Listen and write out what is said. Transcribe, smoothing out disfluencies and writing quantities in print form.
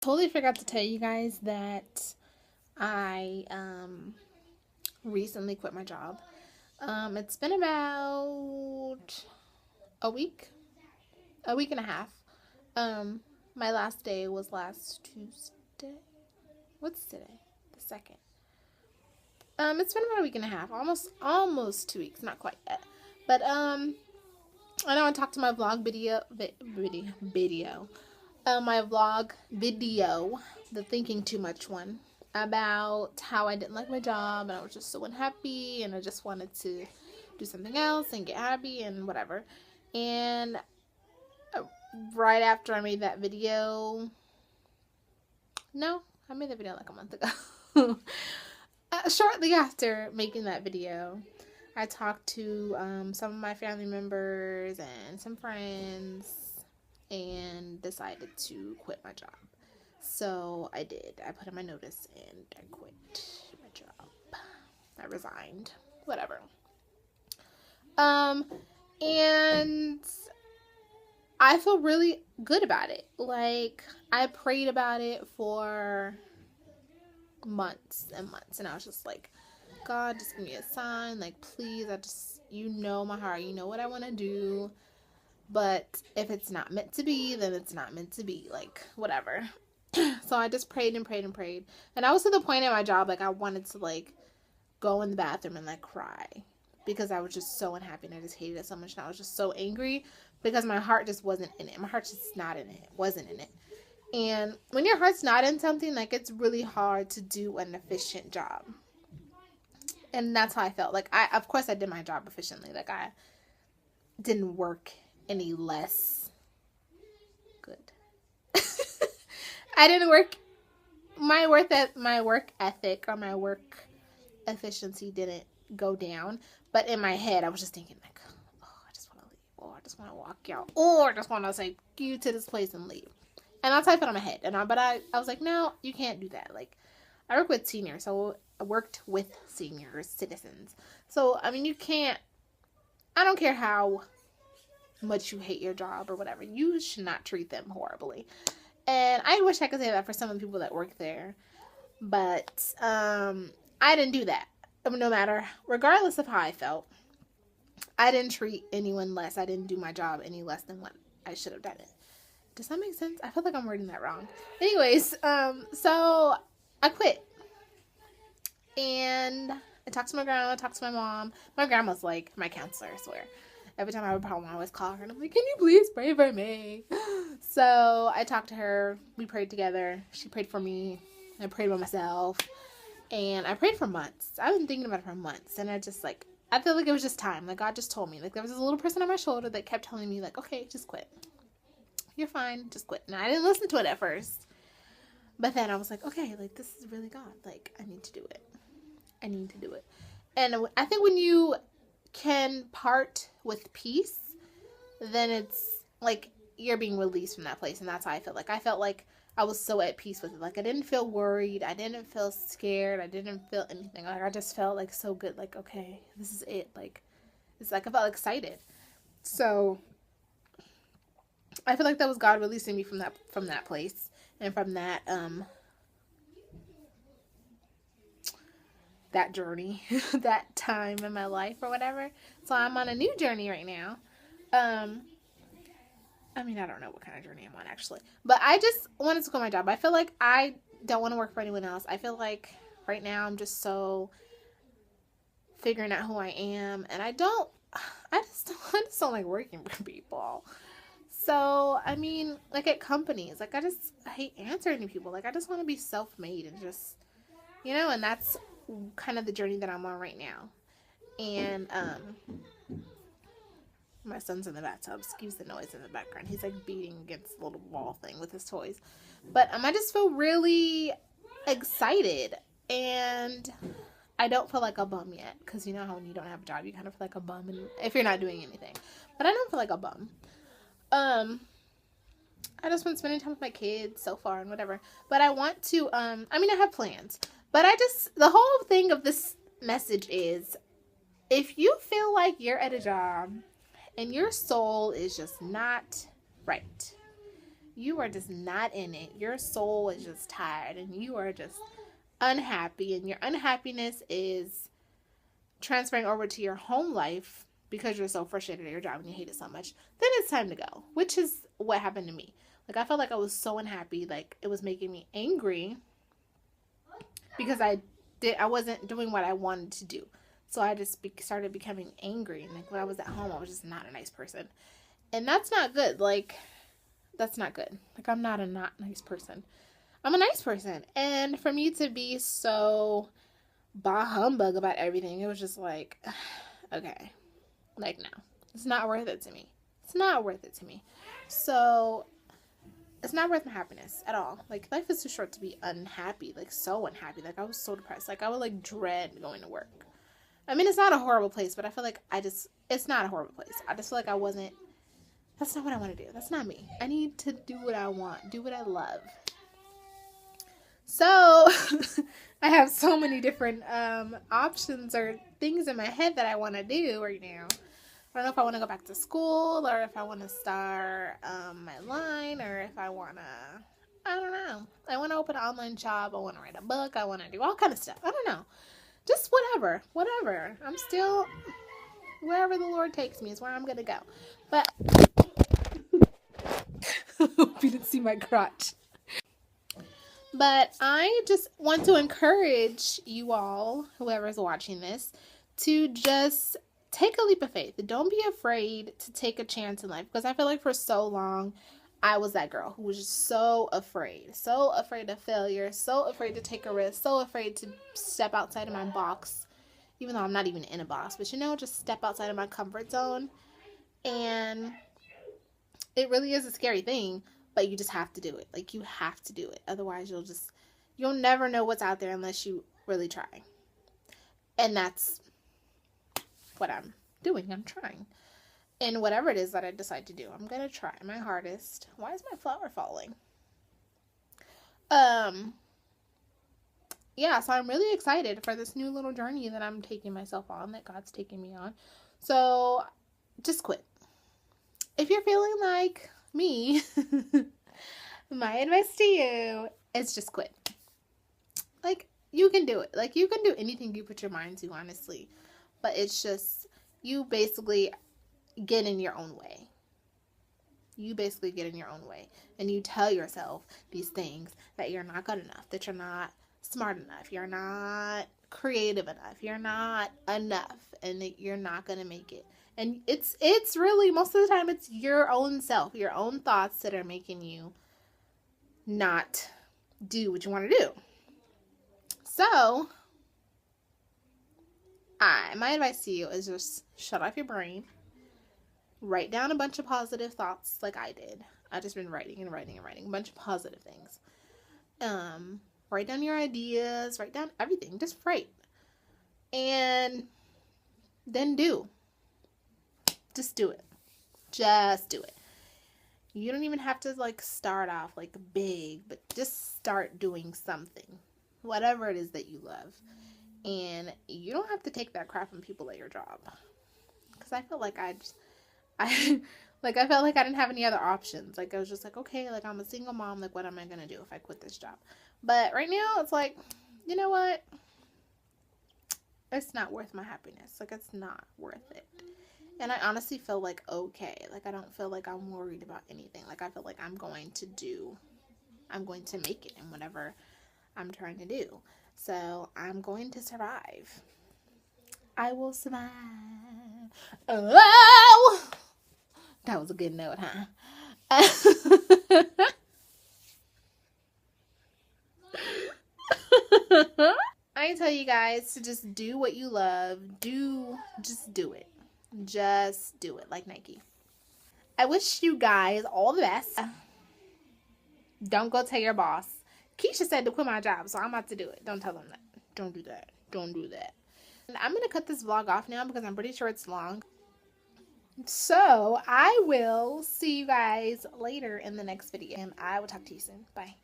Totally forgot to tell you guys that I recently quit my job. It's been about a week, a week and a half. Um, my last day was last Tuesday. What's today? The second. It's been about a week and a half, almost 2 weeks, not quite yet. But I know I talked to my vlog video, my vlog video, the thinking too much one, about how I didn't like my job and I was just so unhappy and I just wanted to do something else and get happy and whatever. And right after I made that video, no, I made the video like a month ago. Shortly after making that video, I talked to some of my family members and some friends and decided to quit my job. So I did. I put in my notice and I quit my job. I resigned. Whatever. And I feel really good about it. Like, I prayed about it for months and months, and I was just like, God, just give me a sign. Like, please, you know my heart. You know what I want to do. But if it's not meant to be, then it's not meant to be. Like, whatever. So I just prayed and prayed and prayed. And I was to the point in my job, like, I wanted to, like, go in the bathroom and, like, cry. Because I was just so unhappy and I just hated it so much. And I was just so angry because my heart just wasn't in it. My heart's just not in it. It wasn't in it. And when your heart's not in something, like, it's really hard to do an efficient job. And that's how I felt. Like, of course I did my job efficiently. Like, I didn't work any less good. I didn't work, my work ethic or my work efficiency didn't go down. But in my head, I was just thinking, like, oh, I just want to leave. Or I just want to walk out. Or I just want to say, you to this place and leave. And that's how I felt in my head. But I was like, no, you can't do that. Like, I work with seniors. So I worked with seniors, citizens. So, I mean, you can't, I don't care how much you hate your job or whatever. You should not treat them horribly. And I wish I could say that for some of the people that work there. But I didn't do that. No matter, regardless of how I felt, I didn't treat anyone less. I didn't do my job any less than what I should have done it. Does that make sense? I feel like I'm wording that wrong. Anyways, so I quit. And I talked to my grandma, I talked to my mom. My grandma's like my counselor, I swear. Every time I have a problem, I always call her and I'm like, can you please pray for me? So I talked to her. We prayed together. She prayed for me. I prayed by myself. And I prayed for months. I've been thinking about it for months. And I just, like, I feel like it was just time. Like, God just told me. Like, there was this little person on my shoulder that kept telling me, like, okay, just quit. You're fine. Just quit. And I didn't listen to it at first. But then I was like, okay, like, this is really God. Like, I need to do it. I need to do it. And I think when you can part with peace, then it's like you're being released from that place. And that's how I felt. Like, I felt like I was so at peace with it. Like, I didn't feel worried. I didn't feel scared. I didn't feel anything. Like, I just felt like so good. Like, okay, this is it. Like, it's like I felt excited. So I feel like that was God releasing me from that place and from that that journey, that time in my life or whatever. So I'm on a new journey right now. I mean, I don't know what kind of journey I'm on, actually. But I just wanted to quit my job. I feel like I don't want to work for anyone else. I feel like right now I'm just so figuring out who I am. And I just don't like working for people. So, I mean, like at companies, like I hate answering to people. Like, I just want to be self-made and just, and that's kind of the journey that I'm on right now. And, my son's in the bathtub. Excuse the noise in the background. He's like beating against the little wall thing with his toys. But I just feel really excited. And I don't feel like a bum yet. Because you know how when you don't have a job, you kind of feel like a bum if you're not doing anything. But I don't feel like a bum. I just been spending time with my kids so far and whatever. But I want to, I have plans. But the whole thing of this message is, if you feel like you're at a job and your soul is just not right, You are just not in it. Your soul is just tired and you are just unhappy, and your unhappiness is transferring over to your home life because you're so frustrated at your job and you hate it so much, then it's time to go, which is what happened to me. Like, I felt like I was so unhappy, like it was making me angry because I wasn't doing what I wanted to do. So I just started becoming angry, and like when I was at home, I was just not a nice person, and that's not good. Like, that's not good. Like, I'm not a not nice person. I'm a nice person, and for me to be so bah humbug about everything, it was just like, okay, like, no, it's not worth it to me. It's not worth it to me. So it's not worth my happiness at all. Like, life is too short to be unhappy, like so unhappy. Like, I was so depressed. Like, I would like dread going to work. I mean, it's not a horrible place, but I feel like it's not a horrible place. I just feel like that's not what I want to do. That's not me. I need to do what I want, do what I love. So I have so many different options or things in my head that I want to do right now. I don't know if I want to go back to school, or if I want to start my line, or if I want to, I don't know. I want to open an online shop. I want to write a book. I want to do all kind of stuff. I don't know. Just whatever. I'm still, wherever the Lord takes me is where I'm going to go. But hope you didn't see my crotch. But I just want to encourage you all, whoever's watching this, to just take a leap of faith. Don't be afraid to take a chance in life, because I feel like for so long I was that girl who was just so afraid of failure, so afraid to take a risk, so afraid to step outside of my box, even though I'm not even in a box, but just step outside of my comfort zone. And it really is a scary thing, but you just have to do it. Like, you have to do it. Otherwise, you'll never know what's out there unless you really try. And that's what I'm doing. I'm trying. And whatever it is that I decide to do, I'm going to try my hardest. Why is my flower falling? Yeah, so I'm really excited for this new little journey that I'm taking myself on, that God's taking me on. So just quit. If you're feeling like me, my advice to you is just quit. Like, you can do it. Like, you can do anything you put your mind to, honestly. But it's just, you basically get in your own way. And you tell yourself these things, that you're not good enough, that you're not smart enough, you're not creative enough, you're not enough, and that you're not going to make it. And it's really, most of the time, it's your own self, your own thoughts that are making you not do what you want to do. So, my advice to you is just shut off your brain. Write down a bunch of positive thoughts like I did. I've just been writing a bunch of positive things. Write down your ideas. Write down everything. Just write. And then do. Just do it. Just do it. You don't even have to like start off like big, but just start doing something. Whatever it is that you love. And you don't have to take that crap from people at your job. Because I felt like I felt like I didn't have any other options. Like, I was just like, okay, like, I'm a single mom. Like, what am I going to do if I quit this job? But right now, it's like, you know what? It's not worth my happiness. Like, it's not worth it. And I honestly feel like okay. Like, I don't feel like I'm worried about anything. Like, I feel like I'm going to make it in whatever I'm trying to do. So, I'm going to survive. I will survive. Oh! That was a good note, huh? I tell you guys to just do what you love. Just do it. Just do it, like Nike. I wish you guys all the best. Don't go tell your boss. Keisha said to quit my job, so I'm about to do it. Don't tell them that. Don't do that. Don't do that. And I'm going to cut this vlog off now because I'm pretty sure it's long. So I will see you guys later in the next video. And I will talk to you soon. Bye.